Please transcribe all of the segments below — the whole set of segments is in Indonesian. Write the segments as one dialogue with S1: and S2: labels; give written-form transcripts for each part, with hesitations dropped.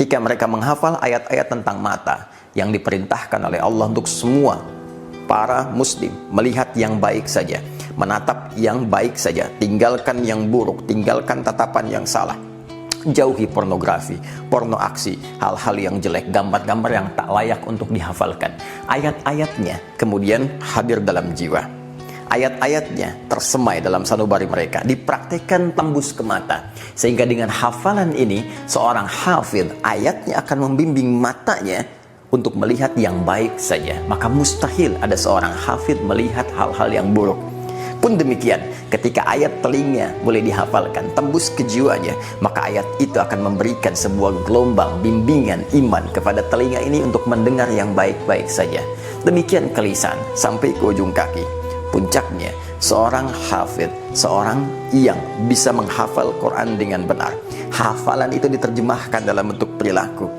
S1: ketika mereka menghafal ayat-ayat tentang mata yang diperintahkan oleh Allah untuk semua para muslim melihat yang baik saja, menatap yang baik saja, tinggalkan yang buruk, tinggalkan tatapan yang salah, jauhi pornografi, porno aksi, hal-hal yang jelek, gambar-gambar yang tak layak untuk dihafalkan. Ayat-ayatnya kemudian hadir dalam jiwa, ayat-ayatnya tersemai dalam sanubari mereka, dipraktekkan tembus ke mata, sehingga dengan hafalan ini seorang hafidh, ayatnya akan membimbing matanya untuk melihat yang baik saja. Maka mustahil ada seorang hafidh melihat hal-hal yang buruk. Pun demikian, ketika ayat telinga boleh dihafalkan, tembus ke jiwanya, maka ayat itu akan memberikan sebuah gelombang bimbingan iman kepada telinga ini untuk mendengar yang baik-baik saja. Demikian ke lisan sampai ke ujung kaki. Puncaknya, seorang hafidh, seorang yang bisa menghafal Quran dengan benar, hafalan itu diterjemahkan dalam bentuk perilaku.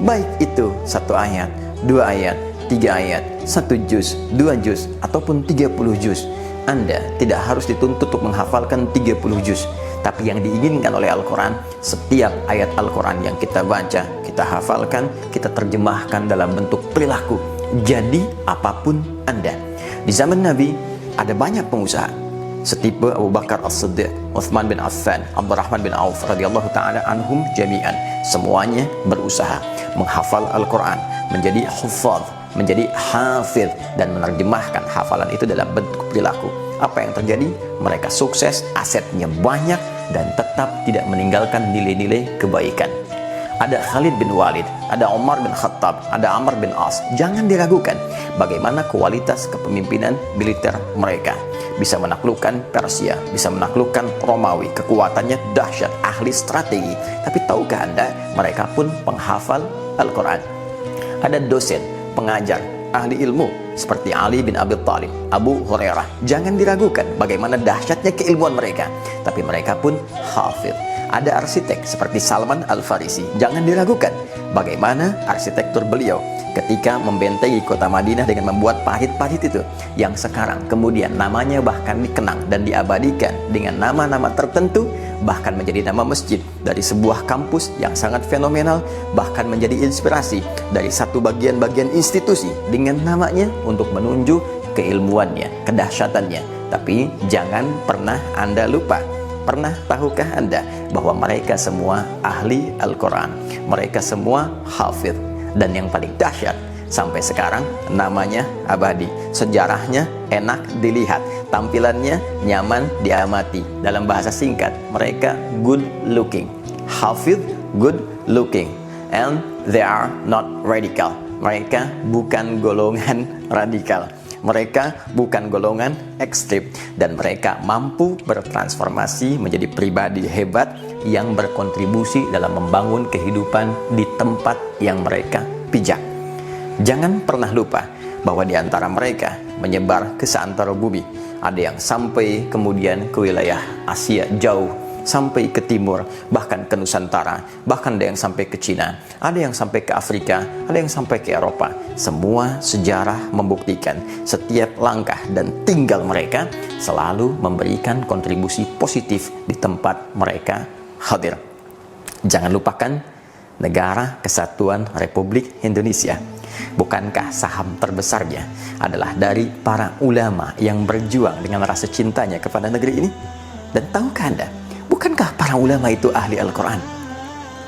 S1: Baik itu 1 ayat, 2 ayat, 3 ayat, 1 juz, 2 juz, ataupun 30 juz. Anda tidak harus dituntut untuk menghafalkan 30 juz, tapi yang diinginkan oleh Al-Quran, setiap ayat Al-Quran yang kita baca, kita hafalkan, kita terjemahkan dalam bentuk perilaku. Jadi apapun Anda. Di zaman Nabi ada banyak pengusaha setipe Abu Bakar As-Siddiq, Uthman bin Affan, Abdurrahman bin Auf radhiyallahu ta'ala anhum jami'an. Semuanya berusaha menghafal Al-Quran, menjadi huffaz, menjadi hafidh, dan menerjemahkan hafalan itu dalam bentuk perilaku. Apa yang terjadi? Mereka sukses, asetnya banyak, dan tetap tidak meninggalkan nilai-nilai kebaikan. Ada Khalid bin Walid, ada Umar bin Khattab, ada Amr bin As. Jangan diragukan bagaimana kualitas kepemimpinan militer mereka. Bisa menaklukkan Persia, bisa menaklukkan Romawi, kekuatannya dahsyat, ahli strategi. Tapi tahukah Anda, mereka pun penghafal Al-Quran. Ada dosen, pengajar, ahli ilmu seperti Ali bin Abi Thalib, Abu Hurairah. Jangan diragukan bagaimana dahsyatnya keilmuan mereka, tapi mereka pun hafidh. Ada arsitek seperti Salman Al-Farisi. Jangan diragukan bagaimana arsitektur beliau ketika membentengi kota Madinah dengan membuat parit-parit itu, yang sekarang kemudian namanya bahkan dikenang dan diabadikan dengan nama-nama tertentu, bahkan menjadi nama masjid dari sebuah kampus yang sangat fenomenal, bahkan menjadi inspirasi dari satu bagian-bagian institusi dengan namanya untuk menunjuk keilmuannya, kedahsyatannya. Tapi jangan pernah Anda lupa, pernah tahukah Anda bahwa mereka semua ahli Al-Quran, mereka semua hafidh, dan yang paling dahsyat, sampai sekarang namanya abadi, sejarahnya enak dilihat, tampilannya nyaman diamati. Dalam bahasa singkat, mereka good looking, hafidh good looking, and they are not radical. Mereka bukan golongan radikal, mereka bukan golongan ekstrem, dan mereka mampu bertransformasi menjadi pribadi hebat yang berkontribusi dalam membangun kehidupan di tempat yang mereka pijak. Jangan pernah lupa bahwa di antara mereka menyebar ke seantero bumi. Ada yang sampai kemudian ke wilayah Asia jauh, sampai ke timur, bahkan ke Nusantara, bahkan ada yang sampai ke Cina, ada yang sampai ke Afrika, ada yang sampai ke Eropa. Semua sejarah membuktikan setiap langkah dan tinggal mereka selalu memberikan kontribusi positif di tempat mereka hadir. Jangan lupakan Negara Kesatuan Republik Indonesia. Bukankah saham terbesarnya adalah dari para ulama yang berjuang dengan rasa cintanya kepada negeri ini? Dan tahukah Anda, bukankah para ulama itu ahli Al-Quran?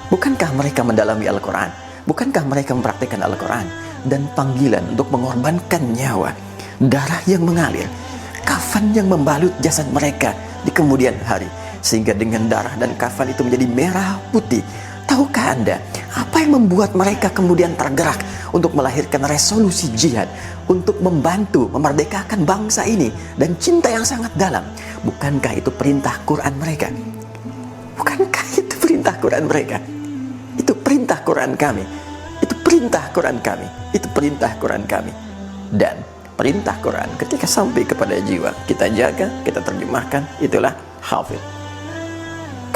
S1: Bukankah mereka mendalami Al-Quran? Bukankah mereka mempraktikkan Al-Quran? Dan panggilan untuk mengorbankan nyawa, darah yang mengalir, kafan yang membalut jasad mereka di kemudian hari, sehingga dengan darah dan kafan itu menjadi merah putih. Tahukah Anda apa yang membuat mereka kemudian tergerak untuk melahirkan resolusi jihad, untuk membantu memerdekakan bangsa ini, dan cinta yang sangat dalam? Bukankah itu perintah Quran mereka? Bukankah itu perintah Quran mereka? Itu perintah Quran kami. Itu perintah Quran kami. Itu perintah Quran kami. Dan perintah Quran ketika sampai kepada jiwa, kita jaga, kita terjemahkan, itulah hafidh.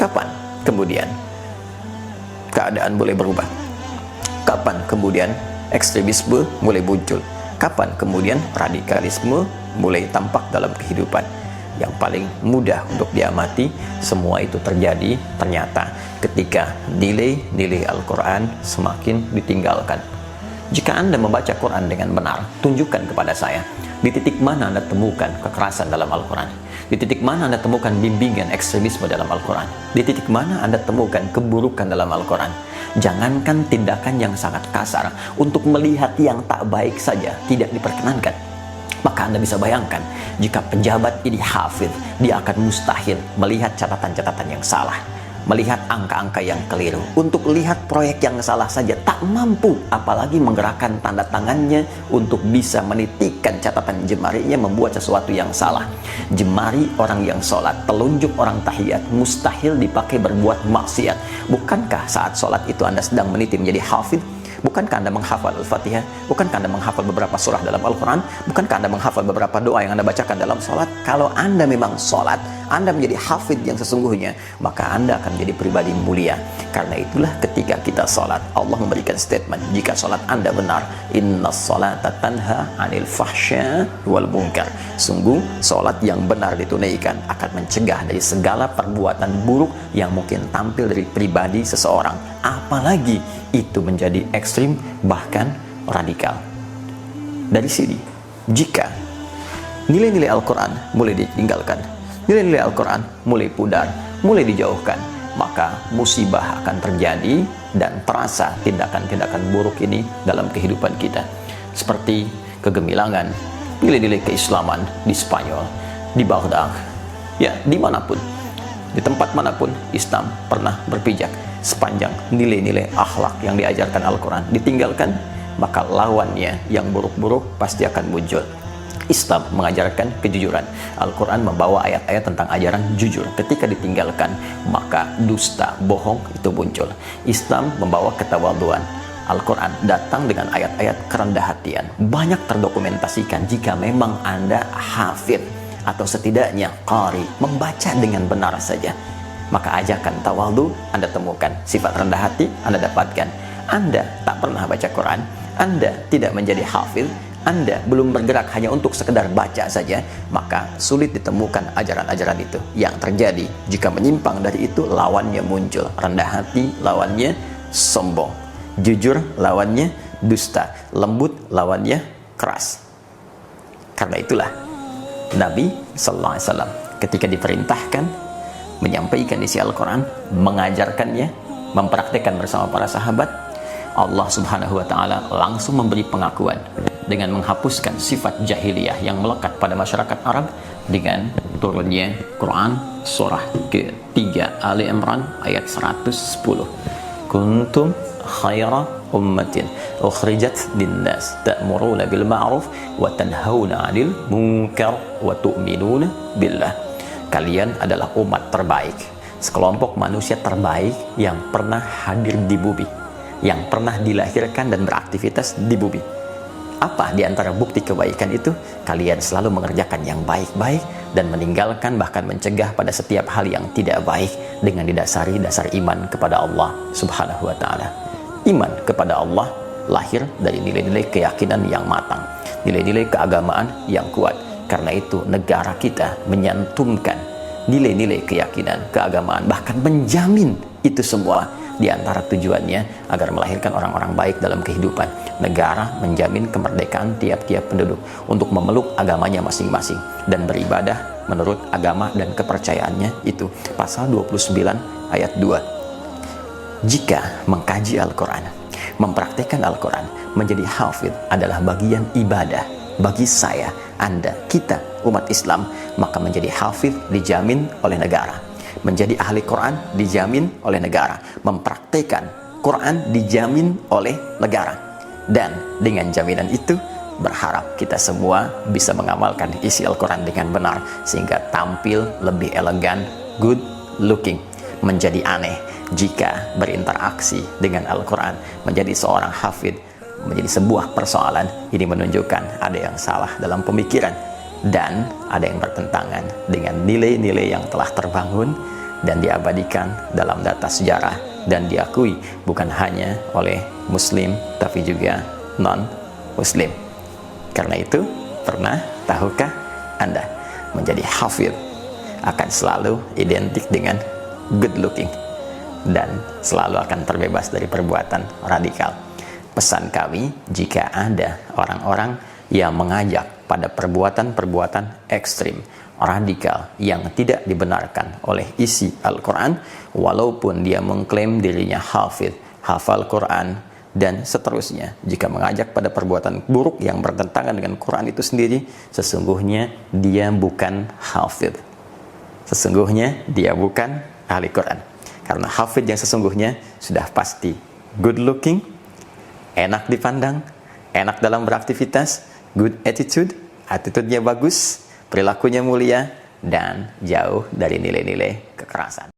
S1: Kapan kemudian keadaan boleh berubah? Kapan kemudian ekstremisme mulai muncul? Kapan kemudian radikalisme mulai tampak dalam kehidupan? yang paling mudah untuk diamati semua itu terjadi ternyata ketika nilai-nilai Al-Quran semakin ditinggalkan. Jika Anda membaca Quran dengan benar, tunjukkan kepada saya di titik mana Anda temukan kekerasan dalam Al-Quran, di titik mana Anda temukan bimbingan ekstremisme dalam Al-Quran, di titik mana Anda temukan keburukan dalam Al-Quran. Jangankan tindakan yang sangat kasar, untuk melihat yang tak baik saja tidak diperkenankan. Maka Anda bisa bayangkan, jika pejabat ini hafid, dia akan mustahil melihat catatan-catatan yang salah, melihat angka-angka yang keliru. Untuk lihat proyek yang salah saja tak mampu, apalagi menggerakkan tanda tangannya untuk bisa menitikkan catatan jemarinya membuat sesuatu yang salah. Jemari orang yang sholat, telunjuk orang tahiyat, mustahil dipakai berbuat maksiat. Bukankah saat sholat itu Anda sedang meniti menjadi hafid? Bukankah Anda menghafal Al-Fatihah? Bukankah Anda menghafal beberapa surah dalam Al-Quran? Bukankah Anda menghafal beberapa doa yang Anda bacakan dalam sholat? Kalau Anda memang sholat, Anda menjadi hafid yang sesungguhnya, maka Anda akan menjadi pribadi mulia. Karena itulah ketika kita sholat, Allah memberikan statement, jika sholat Anda benar, inna sholata tanha anil fahsya wal munkar. Sungguh, sholat yang benar ditunaikan akan mencegah dari segala perbuatan buruk yang mungkin tampil dari pribadi seseorang. Apalagi itu menjadi ekstrim, bahkan radikal. Dari sini, jika nilai-nilai Al-Quran mulai ditinggalkan, nilai-nilai Al-Quran mulai pudar, mulai dijauhkan, maka musibah akan terjadi dan terasa tindakan-tindakan buruk ini dalam kehidupan kita. Seperti kegemilangan, nilai-nilai keislaman di Spanyol, di Baghdad, ya dimanapun, di tempat manapun Islam pernah berpijak. Sepanjang nilai-nilai akhlak yang diajarkan Al-Quran ditinggalkan, maka lawannya yang buruk-buruk pasti akan muncul. Islam mengajarkan kejujuran. Al-Quran membawa ayat-ayat tentang ajaran jujur. Ketika ditinggalkan, maka dusta, bohong itu muncul. Islam membawa ketawaduan. Al-Quran datang dengan ayat-ayat kerendah hatian. Banyak terdokumentasikan jika memang Anda hafid atau setidaknya qari, membaca dengan benar saja, maka ajakan tawadu Anda temukan, sifat rendah hati Anda dapatkan. Anda tak pernah baca Quran, Anda tidak menjadi hafid, Anda belum bergerak hanya untuk sekedar baca saja, maka sulit ditemukan ajaran-ajaran itu. Yang terjadi jika menyimpang dari itu, lawannya muncul. Rendah hati lawannya sombong, jujur lawannya dusta, lembut lawannya keras. Karena itulah Nabi Sallallahu Alaihi Wasallam ketika diperintahkan menyampaikan isi Al-Quran, mengajarkannya, mempraktikkan bersama para sahabat, Allah Subhanahu wa Ta'ala langsung memberi pengakuan dengan menghapuskan sifat jahiliyah yang melekat pada masyarakat Arab dengan turunnya Quran surah ke-3 Ali Imran ayat 110. Kuntum khaira ummatin ukhrijat linnas ta'muruna bil ma'ruf wa tanhauna 'anil munkar wa tu'minuna billah. Kalian adalah umat terbaik, sekelompok manusia terbaik yang pernah hadir di bumi, yang pernah dilahirkan dan beraktivitas di bumi. Apa di antara bukti kebaikan itu? Kalian selalu mengerjakan yang baik-baik dan meninggalkan bahkan mencegah pada setiap hal yang tidak baik dengan didasari dasar iman kepada Allah Subhanahu wa Ta'ala. Iman kepada Allah lahir dari nilai-nilai keyakinan yang matang, nilai-nilai keagamaan yang kuat. Karena itu negara kita menyantumkan nilai-nilai keyakinan, keagamaan, bahkan menjamin itu semua di antara tujuannya agar melahirkan orang-orang baik dalam kehidupan. Negara menjamin kemerdekaan tiap-tiap penduduk untuk memeluk agamanya masing-masing dan beribadah menurut agama dan kepercayaannya itu. Pasal 29 ayat 2. Jika mengkaji Al-Quran, mempraktikkan Al-Quran, menjadi hafidh adalah bagian ibadah bagi saya, Anda, kita, umat Islam, maka menjadi hafidh dijamin oleh negara. Menjadi ahli Quran dijamin oleh negara. Mempraktikkan Quran dijamin oleh negara. Dan dengan jaminan itu, berharap kita semua bisa mengamalkan isi Al-Quran dengan benar, sehingga tampil lebih elegan, good looking. Menjadi aneh jika berinteraksi dengan Al-Quran, menjadi seorang hafidh menjadi sebuah persoalan. Ini menunjukkan ada yang salah dalam pemikiran dan ada yang bertentangan dengan nilai-nilai yang telah terbangun dan diabadikan dalam data sejarah dan diakui bukan hanya oleh Muslim tapi juga non-Muslim. Karena itu, pernah tahukah Anda menjadi hafidh akan selalu identik dengan good looking dan selalu akan terbebas dari perbuatan radikal. Pesan kami, jika ada orang-orang yang mengajak pada perbuatan-perbuatan ekstrim, radikal yang tidak dibenarkan oleh isi Al-Quran, walaupun dia mengklaim dirinya hafidh, hafal Quran, dan seterusnya, jika mengajak pada perbuatan buruk yang bertentangan dengan Quran itu sendiri, sesungguhnya dia bukan hafidh. Sesungguhnya dia bukan ahli Quran. Karena hafidh yang sesungguhnya sudah pasti good looking, enak dipandang, enak dalam beraktivitas, good attitude, attitude-nya bagus, perilakunya mulia, dan jauh dari nilai-nilai kekerasan.